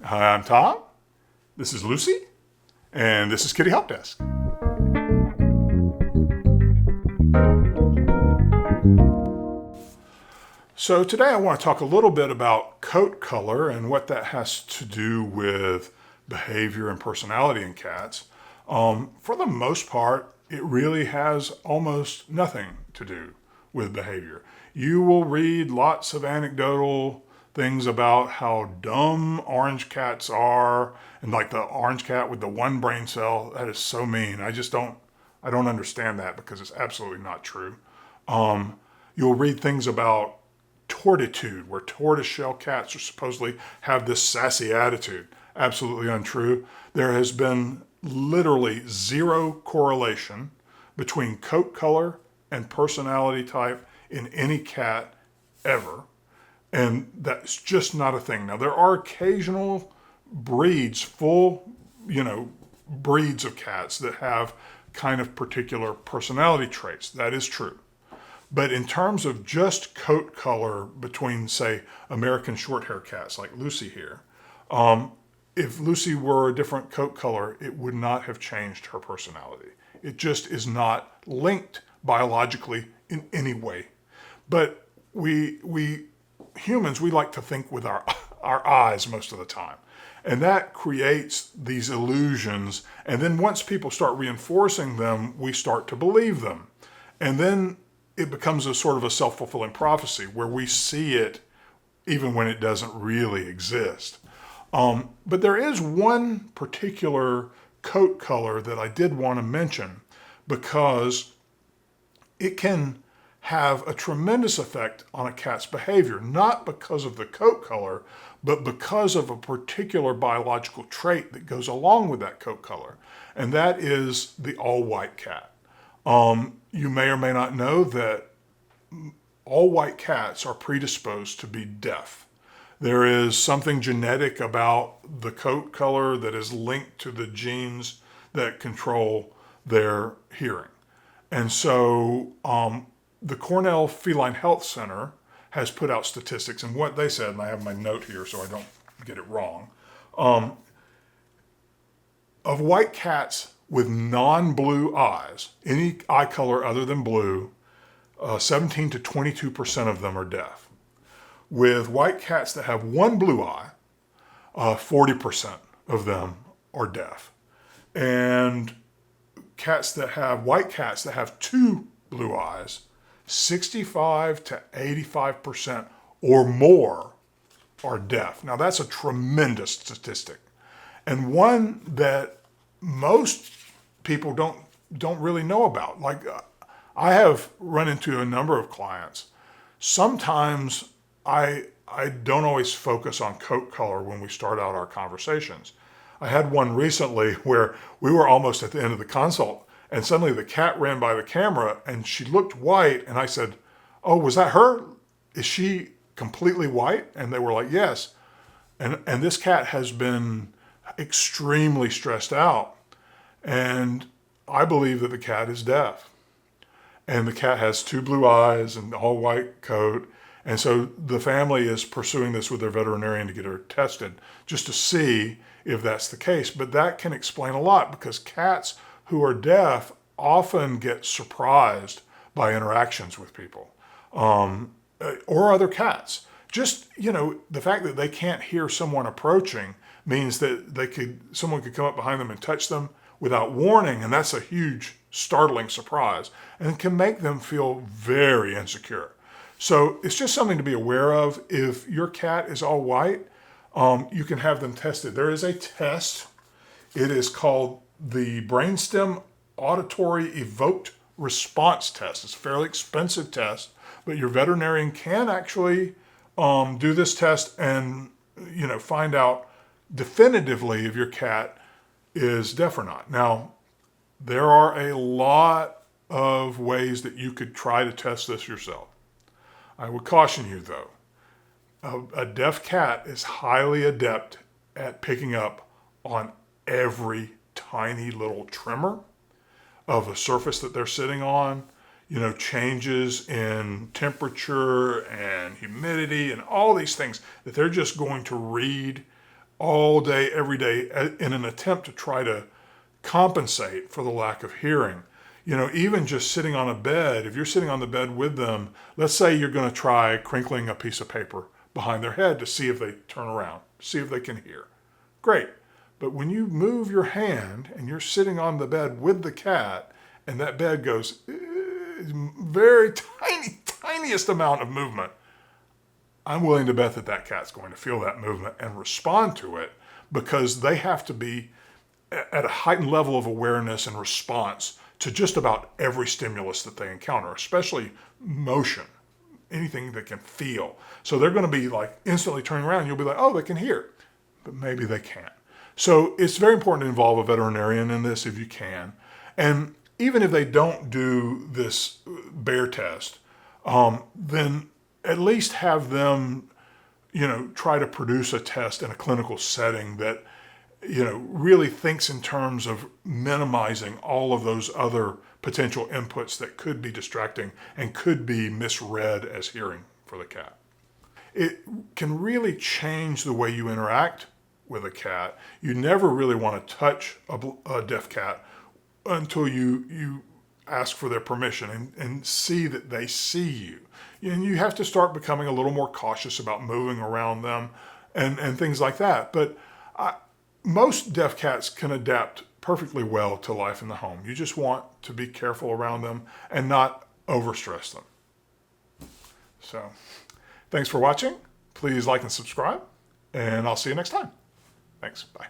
Hi, I'm Tom. This is Lucy, and this is Kitty Help Desk. So today I want to talk a little bit about coat color and what that has to do with behavior and personality in cats. For the most part, it really has almost nothing to do with behavior. You will read lots of anecdotal things about how dumb orange cats are, and like the orange cat with the one brain cell, that is so mean. I don't understand that because it's absolutely not true. You'll read things about tortitude, where tortoiseshell cats are supposedly have this sassy attitude. Absolutely untrue. There has been literally zero correlation between coat color and personality type in any cat ever. And that's just not a thing. Now, there are occasional breeds, breeds of cats that have kind of particular personality traits. That is true. But in terms of just coat color between, say, American short-haired cats like Lucy here, if Lucy were a different coat color, it would not have changed her personality. It just is not linked biologically in any way. But we humans, we like to think with our eyes most of the time. And that creates these illusions. And then once people start reinforcing them, we start to believe them. And then it becomes a sort of a self-fulfilling prophecy where we see it even when it doesn't really exist. But there is one particular coat color that I did want to mention because it can have a tremendous effect on a cat's behavior, not because of the coat color, but because of a particular biological trait that goes along with that coat color. And that is the all-white cat. You may or may not know that all white cats are predisposed to be deaf. There is something genetic about the coat color that is linked to the genes that control their hearing. And so the Cornell Feline Health Center has put out statistics, and what they said, and I have my note here so I don't get it wrong, of white cats with non-blue eyes, any eye color other than blue, 17 to 22% of them are deaf. With white cats that have one blue eye, 40% of them are deaf. And white cats that have two blue eyes, 65 to 85% or more are deaf. Now that's a tremendous statistic, and one that most people don't really know about. Like I have run into a number of clients. Sometimes I don't always focus on coat color when we start out our conversations. I had one recently where we were almost at the end of the consult, and suddenly the cat ran by the camera and she looked white, and I said, "Oh, was that her? Is she completely white?" And they were like, "Yes." And this cat has been extremely stressed out. And I believe that the cat is deaf. And the cat has two blue eyes and all white coat. And so the family is pursuing this with their veterinarian to get her tested just to see if that's the case. But that can explain a lot because cats who are deaf often get surprised by interactions with people or other cats. Just, the fact that they can't hear someone approaching means that someone could come up behind them and touch them without warning, and that's a huge, startling surprise, and it can make them feel very insecure. So it's just something to be aware of. If your cat is all white, you can have them tested. There is a test. It is called the Brainstem Auditory Evoked Response Test. It's a fairly expensive test, but your veterinarian can actually do this test and find out definitively if your cat is deaf or not. Now, there are a lot of ways that you could try to test this yourself. I would caution you, though, a deaf cat is highly adept at picking up on every tiny little tremor of a surface that they're sitting on, changes in temperature and humidity and all these things that they're just going to read all day, every day in an attempt to try to compensate for the lack of hearing. Even just sitting on a bed, if you're sitting on the bed with them, let's say you're going to try crinkling a piece of paper behind their head to see if they turn around, see if they can hear. Great. But when you move your hand and you're sitting on the bed with the cat and that bed goes very tiniest amount of movement, I'm willing to bet that that cat's going to feel that movement and respond to it, because they have to be at a heightened level of awareness and response to just about every stimulus that they encounter, especially motion, anything they can feel. So they're going to be like instantly turning around and you'll be like, oh, they can hear, but maybe they can't. So it's very important to involve a veterinarian in this if you can. And even if they don't do this bear test, then at least have them, try to produce a test in a clinical setting that, really thinks in terms of minimizing all of those other potential inputs that could be distracting and could be misread as hearing for the cat. It can really change the way you interact with a cat. You never really want to touch a deaf cat until you ask for their permission and see that they see you. And you have to start becoming a little more cautious about moving around them and things like that. But most deaf cats can adapt perfectly well to life in the home. You just want to be careful around them and not overstress them. So, thanks for watching. Please like and subscribe, and I'll see you next time. Thanks. Bye.